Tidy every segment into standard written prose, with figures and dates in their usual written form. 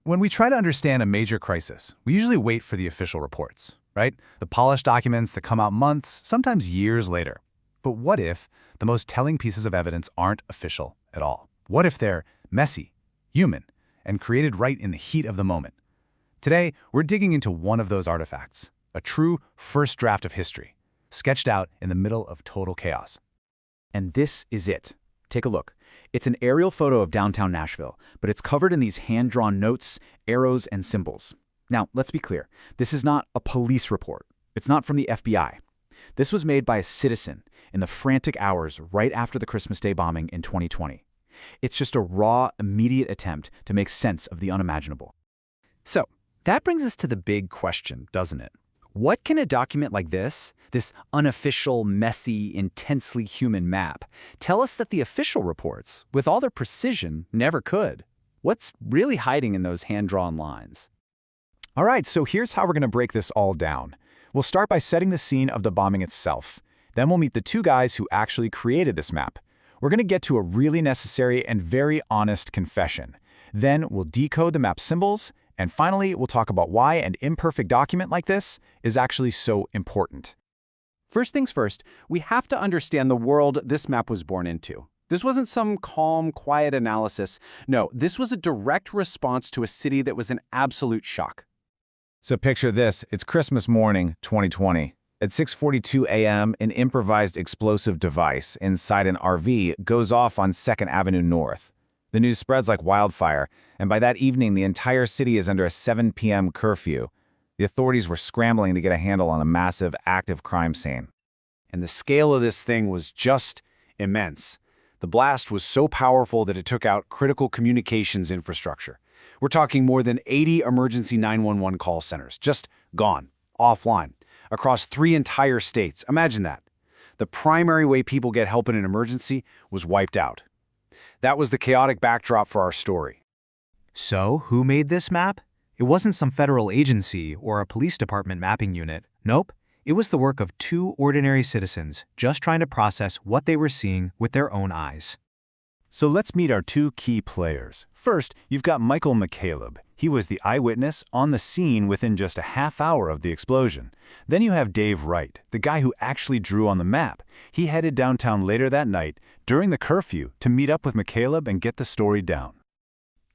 When we try to understand a major crisis, we usually wait for the official reports, right? The polished documents that come out months, sometimes years later. But what if the most telling pieces of evidence aren't official at all? What if they're messy, human, and created right in the heat of the moment? Today, we're digging into one of those artifacts, a true first draft of history, sketched out in the middle of total chaos. And this is it. Take a look. It's an aerial photo of downtown Nashville, but it's covered in these hand-drawn notes, arrows, and symbols. Now, let's be clear. This is not a police report. It's not from the FBI. This was made by a citizen in the frantic hours right after the Christmas Day bombing in 2020. It's just a raw, immediate attempt to make sense of the unimaginable. So, that brings us to the big question, doesn't it? What can a document like this unofficial, messy, intensely human map, tell us that the official reports, with all their precision, never could? What's really hiding in those hand-drawn lines? All right, so here's how we're going to break this all down. We'll start by setting the scene of the bombing itself. Then we'll meet the two guys who actually created this map. We're going to get to a really necessary and very honest confession. Then we'll decode the map symbols. And finally, we'll talk about why an imperfect document like this is actually so important. First things first, we have to understand the world this map was born into. This wasn't some calm, quiet analysis. No, this was a direct response to a city that was in absolute shock. So picture this, it's Christmas morning, 2020. At 6:42 a.m., an improvised explosive device inside an RV goes off on 2nd Avenue North. The news spreads like wildfire, and by that evening, the entire city is under a 7 p.m. curfew. The authorities were scrambling to get a handle on a massive, active crime scene. And the scale of this thing was just immense. The blast was so powerful that it took out critical communications infrastructure. We're talking more than 80 emergency 911 call centers, just gone, offline, across 3 entire states. Imagine that. The primary way people get help in an emergency was wiped out. That was the chaotic backdrop for our story. So, who made this map? It wasn't some federal agency or a police department mapping unit. Nope. It was the work of 2 ordinary citizens just trying to process what they were seeing with their own eyes. So let's meet our 2 key players. First, you've got Michael McCaleb. He was the eyewitness on the scene within just a half hour of the explosion. Then you have Dave Wright, the guy who actually drew on the map. He headed downtown later that night, during the curfew, to meet up with McCaleb and get the story down.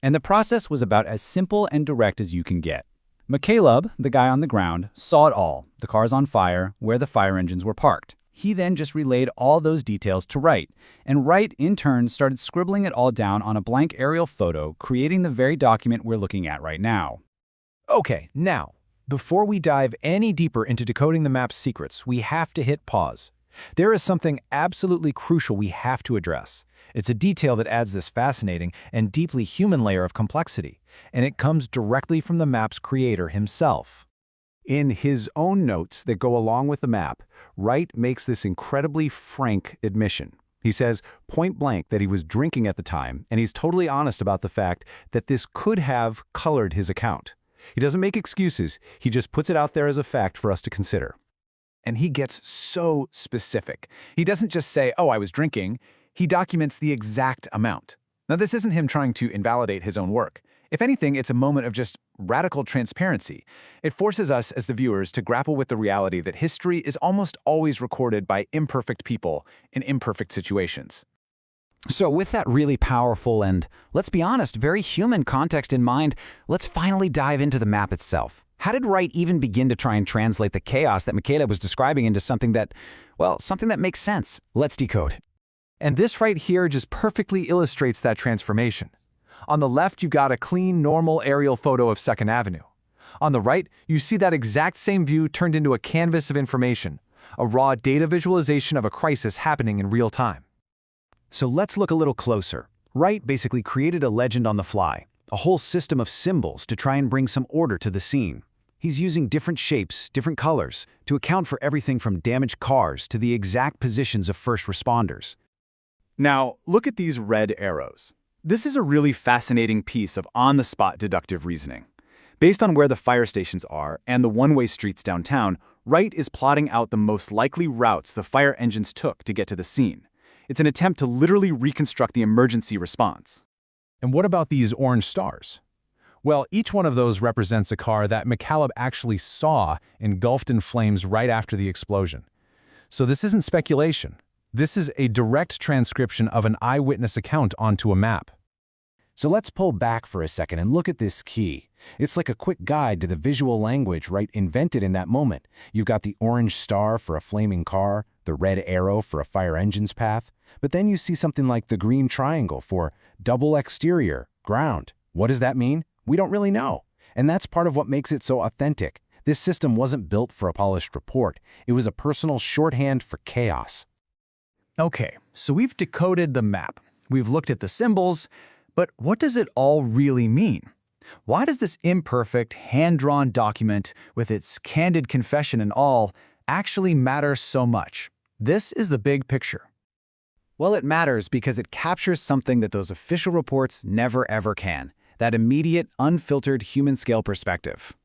And the process was about as simple and direct as you can get. McCaleb, the guy on the ground, saw it all, the cars on fire, where the fire engines were parked. He then just relayed all those details to Wright, and Wright, in turn, started scribbling it all down on a blank aerial photo, creating the very document we're looking at right now. Okay, now, before we dive any deeper into decoding the map's secrets, we have to hit pause. There is something absolutely crucial we have to address. It's a detail that adds this fascinating and deeply human layer of complexity, and it comes directly from the map's creator himself. In his own notes that go along with the map, Wright makes this incredibly frank admission. He says point blank that he was drinking at the time, and he's totally honest about the fact that this could have colored his account. He doesn't make excuses, he just puts it out there as a fact for us to consider. And he gets so specific. He doesn't just say, "Oh, I was drinking." He documents the exact amount. Now, this isn't him trying to invalidate his own work. If anything, it's a moment of just radical transparency. It forces us as the viewers to grapple with the reality that history is almost always recorded by imperfect people in imperfect situations. So with that really powerful and, let's be honest, very human context in mind, let's finally dive into the map itself. How did Wright even begin to try and translate the chaos that McCaleb was describing into something that makes sense? Let's decode it. And this right here just perfectly illustrates that transformation. On the left, you've got a clean, normal aerial photo of 2nd Avenue. On the right, you see that exact same view turned into a canvas of information, a raw data visualization of a crisis happening in real time. So let's look a little closer. Wright basically created a legend on the fly, a whole system of symbols to try and bring some order to the scene. He's using different shapes, different colors, to account for everything from damaged cars to the exact positions of first responders. Now, look at these red arrows. This is a really fascinating piece of on-the-spot deductive reasoning. Based on where the fire stations are and the one-way streets downtown, Wright is plotting out the most likely routes the fire engines took to get to the scene. It's an attempt to literally reconstruct the emergency response. And what about these orange stars? Well, each one of those represents a car that McCaleb actually saw engulfed in flames right after the explosion. So this isn't speculation. This is a direct transcription of an eyewitness account onto a map. So let's pull back for a second and look at this key. It's like a quick guide to the visual language invented in that moment. You've got the orange star for a flaming car, the red arrow for a fire engine's path, but then you see something like the green triangle for double exterior, ground. What does that mean? We don't really know. And that's part of what makes it so authentic. This system wasn't built for a polished report. It was a personal shorthand for chaos. Okay, so we've decoded the map. We've looked at the symbols, but what does it all really mean? Why does this imperfect, hand-drawn document, with its candid confession and all, actually matter so much? This is the big picture. Well, it matters because it captures something that those official reports never ever can, that immediate, unfiltered human-scale perspective.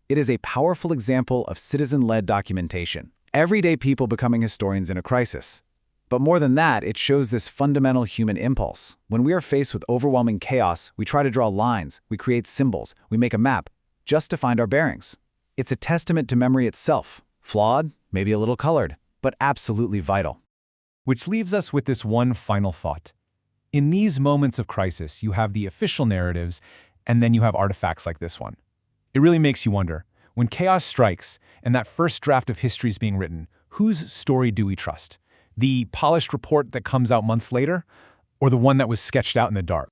It is a powerful example of citizen-led documentation, everyday people becoming historians in a crisis. But more than that, it shows this fundamental human impulse. When we are faced with overwhelming chaos, we try to draw lines, we create symbols, we make a map, just to find our bearings. It's a testament to memory itself, flawed, maybe a little colored, but absolutely vital. Which leaves us with this one final thought. In these moments of crisis, you have the official narratives, and then you have artifacts like this one. It really makes you wonder, when chaos strikes and that first draft of history is being written, whose story do we trust? The polished report that comes out months later, or the one that was sketched out in the dark?